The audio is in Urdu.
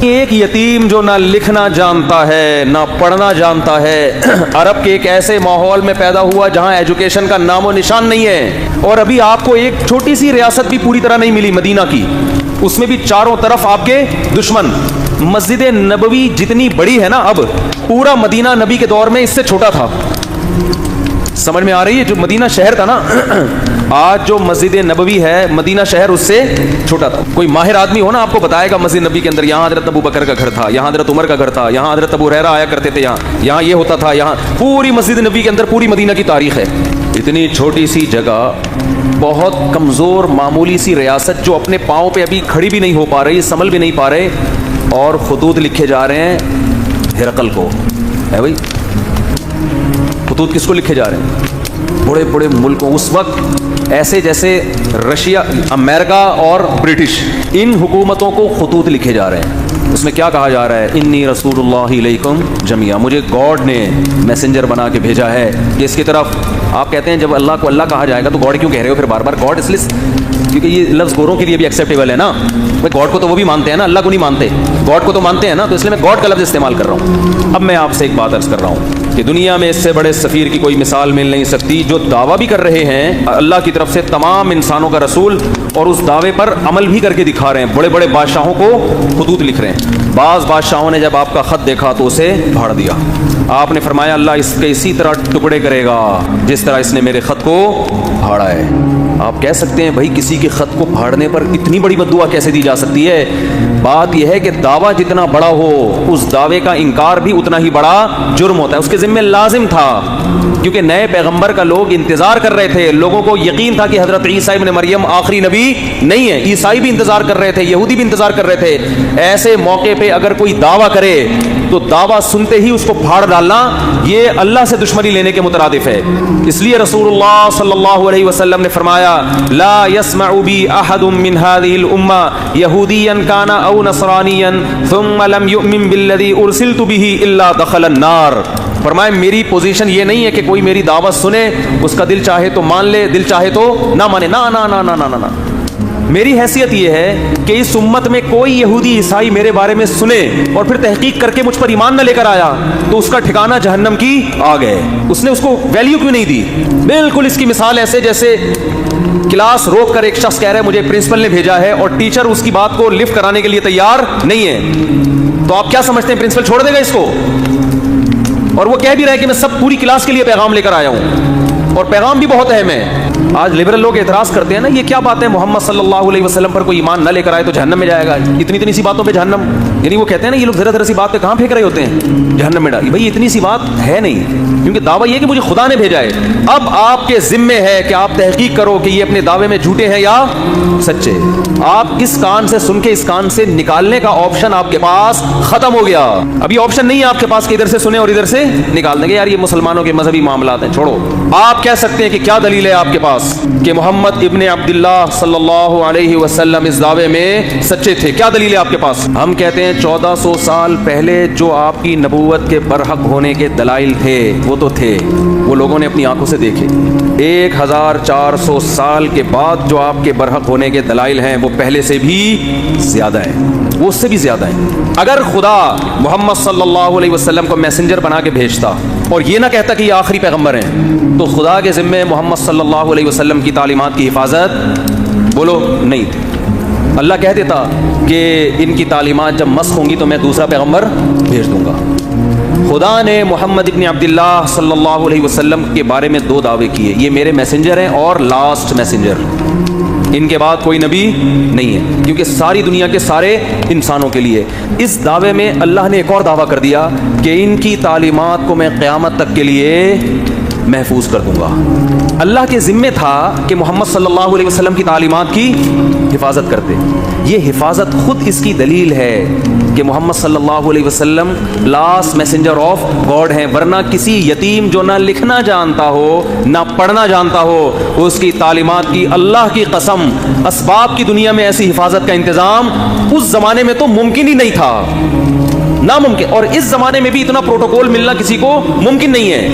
ایک یتیم جو نہ لکھنا جانتا ہے نہ پڑھنا جانتا ہے، عرب کے ایک ایسے ماحول میں پیدا ہوا جہاں ایجوکیشن کا نام و نشان نہیں ہے، اور ابھی آپ کو ایک چھوٹی سی ریاست بھی پوری طرح نہیں ملی مدینہ کی، اس میں بھی چاروں طرف آپ کے دشمن۔ مسجد نبوی جتنی بڑی ہے نا، اب پورا مدینہ نبی کے دور میں اس سے چھوٹا تھا۔ سمجھ میں آ رہی ہے؟ جو مدینہ شہر تھا نا، آج جو مسجد نبوی ہے مدینہ شہر اس سے چھوٹا تھا۔ کوئی ماہر آدمی ہو نا، آپ کو بتائے گا مسجد نبی کے اندر یہاں حضرت ابو بکر کا گھر تھا، یہاں حضرت عمر کا گھر تھا، یہاں حضرت ابو ہریرہ آیا کرتے تھے، یہاں یہ ہوتا تھا، یہاں پوری مسجد نبی کے اندر پوری مدینہ کی تاریخ ہے۔ اتنی چھوٹی سی جگہ، بہت کمزور معمولی سی ریاست جو اپنے پاؤں پہ ابھی کھڑی بھی نہیں ہو پا رہی، سنبھل بھی نہیں پا رہے، اور خطوط لکھے جا رہے ہیں ہرقل کو۔ ہے بھائی، خطوط کس کو لکھے جا رہے ہیں؟ بڑے بڑے ملکوں، اس وقت ایسے جیسے رشیا، امریکہ اور برٹش، ان حکومتوں کو خطوط لکھے جا رہے ہیں۔ اس میں کیا کہا جا رہا ہے؟ انی رسول اللہ علیکم جمیعا، مجھے گاڈ نے میسنجر بنا کے بھیجا ہے کہ اس کی طرف۔ آپ کہتے ہیں جب اللہ کو اللہ کہا جائے گا تو گاڈ کیوں کہہ رہے ہو پھر بار بار گاڈ؟ اس لیے کیونکہ یہ لفظ گوروں کے لیے بھی ایکسیپٹیبل ہے نا، گاڈ کو تو وہ بھی مانتے ہیں نا، اللہ کو نہیں مانتے، گاڈ کو تو مانتے ہیں نا، تو اس لیے میں گاڈ کا لفظ استعمال کر رہا ہوں۔ اب میں آپ سے ایک بات عرض کر رہا ہوں کہ دنیا میں اس سے بڑے سفیر کی کوئی مثال مل نہیں سکتی، جو دعویٰ بھی کر رہے ہیں اللہ کی طرف سے تمام انسانوں کا رسول، اور اس دعوے پر عمل بھی کر کے دکھا رہے ہیں۔ بڑے بڑے بادشاہوں کو خطوط لکھ رہے ہیں۔ بعض بادشاہوں نے جب آپ کا خط دیکھا تو اسے پھاڑ دیا۔ آپ نے فرمایا اللہ اس کے اسی طرح ٹکڑے کرے گا جس طرح اس نے میرے خط کو پھاڑا ہے۔ آپ کہہ سکتے ہیں بھائی کسی کے خط کو پھاڑنے پر اتنی بڑی بد دعا کیسے دی جا سکتی ہے؟ بات یہ ہے کہ دعویٰ جتنا بڑا ہو اس دعوے کا انکار بھی اتنا ہی بڑا جرم ہوتا ہے۔ اس کے ذمہ لازم تھا، کیونکہ نئے پیغمبر کا لوگ انتظار کر رہے تھے، لوگوں کو یقین تھا کہ حضرت عیسیٰ ابن مریم آخری نبی نہیں ہے۔ عیسائی بھی انتظار کر رہے تھے، یہودی بھی انتظار کر رہے تھے۔ ایسے موقع پہ اگر کوئی دعویٰ کرے تو دعویٰ سنتے ہی اس کو پھاڑ ڈالنا یہ اللہ سے دشمنی لینے کے مترادف ہے۔ اس لیے رسول اللہ صلی اللہ علیہ وسلم نے فرمایا لا يسمع بی احد من هذه الامة یہودیا کان او نصرانیا ثم لم یؤمن بالذی ارسلت به الا دخل النار۔ فرمایا میری پوزیشن یہ نہیں ہے کہ کوئی میری دعوت سنے، اس کا دل چاہے تو مان لے، دل چاہے تو نہ مانے، نہ نہ نہ نہ نہ نہ۔ میری حیثیت یہ ہے کہ اس امت میں کوئی یہودی عیسائی میرے بارے میں سنے اور پھر تحقیق کر کے مجھ پر ایمان نہ لے کر آیا تو اس کا ٹھکانہ جہنم کی آگ ہے۔ اس نے اس کو ویلیو کیوں نہیں دی؟ بالکل اس کی مثال ایسے جیسے کلاس روک کر ایک شخص کہہ رہا ہے مجھے پرنسپل نے بھیجا ہے، اور ٹیچر اس کی بات کو لفٹ کرانے کے لیے تیار نہیں ہے، تو آپ کیا سمجھتے ہیں پرنسپل چھوڑ دے گا اس کو؟ اور وہ کہہ بھی رہا ہے کہ میں سب پوری کلاس کے لیے پیغام لے کر آیا ہوں، اور پیغام بھی بہت اہم ہے۔ آج لبرل لوگ اعتراض کرتے ہیں نا، یہ کیا بات ہے محمد صلی اللہ علیہ وسلم پر کوئی ایمان نہ لے کر آئے تو جہنم میں جائے گا، اتنی سی باتوں پہ جہنم، یعنی وہ کہتے ہیں نا یہ لوگ ذرا سی بات پہ کہاں پھینک رہے ہوتے ہیں جہنم میں ڈال۔ بھائی اتنی سی بات ہے نہیں، کیونکہ دعویٰ یہ کہ مجھے خدا نے بھیجا ہے۔ اب آپ کے ذمے ہے کہ آپ تحقیق کرو کہ یہ اپنے دعوے میں جھوٹے ہیں یا سچے۔ آپ اس کان سے سن کے اس کان سے نکالنے کا آپشن آپ کے پاس ختم ہو گیا۔ ابھی آپشن نہیں ہے آپ کے پاس کہ ادھر سے سنیں اور ادھر سے نکال دیں گے، یار یہ مسلمانوں کے مذہبی معاملات ہیں، چھوڑو۔ آپ کہہ سکتے ہیں کہ کیا دلیل ہے آپ کے پاس کہ محمد ابن عبداللہ صلی اللہ علیہ وسلم اس دعوے میں سچے تھے؟ کیا دلیل ہے آپ کے پاس؟ ہم کہتے ہیں 1400 سال پہلے جو آپ کی نبوت کے برحق ہونے کے دلائل تھے وہ تو تھے، وہ لوگوں نے اپنی آنکھوں سے دیکھے۔ 1400 سال کے بعد جو آپ کے برحق ہونے کے دلائل ہیں وہ پہلے سے بھی زیادہ ہیں، وہ اس سے بھی زیادہ ہیں۔ اگر خدا محمد صلی اللہ علیہ وسلم کو میسنجر بنا کے بھیجتا اور یہ نہ کہتا کہ یہ آخری پیغمبر ہیں، تو خدا کے ذمے محمد صلی اللہ علیہ وسلم کی تعلیمات کی حفاظت بولو نہیں تھی۔ اللہ کہہ دیتا کہ ان کی تعلیمات جب مسخ ہوں گی تو میں دوسرا پیغمبر بھیج دوں گا۔ خدا نے محمد ابن عبداللہ صلی اللہ علیہ وسلم کے بارے میں 2 دعوے کیے، یہ میرے میسنجر ہیں اور لاسٹ میسنجر، ان کے بعد کوئی نبی نہیں ہے، کیونکہ ساری دنیا کے سارے انسانوں کے لیے۔ اس دعوے میں اللہ نے ایک اور دعویٰ کر دیا کہ ان کی تعلیمات کو میں قیامت تک کے لیے محفوظ کر دوں گا۔ اللہ کے ذمے تھا کہ محمد صلی اللہ علیہ وسلم کی تعلیمات کی حفاظت کرتے۔ یہ حفاظت خود اس کی دلیل ہے کہ محمد صلی اللہ علیہ وسلم لاسٹ میسنجر آف گاڈ ہیں، ورنہ کسی یتیم جو نہ لکھنا جانتا ہو نہ پڑھنا جانتا ہو اس کی تعلیمات کی اللہ کی قسم اسباب کی دنیا میں ایسی حفاظت کا انتظام اس زمانے میں تو ممکن ہی نہیں تھا، ناممکن، اور اس زمانے میں بھی اتنا پروٹوکول ملنا کسی کو ممکن نہیں ہے۔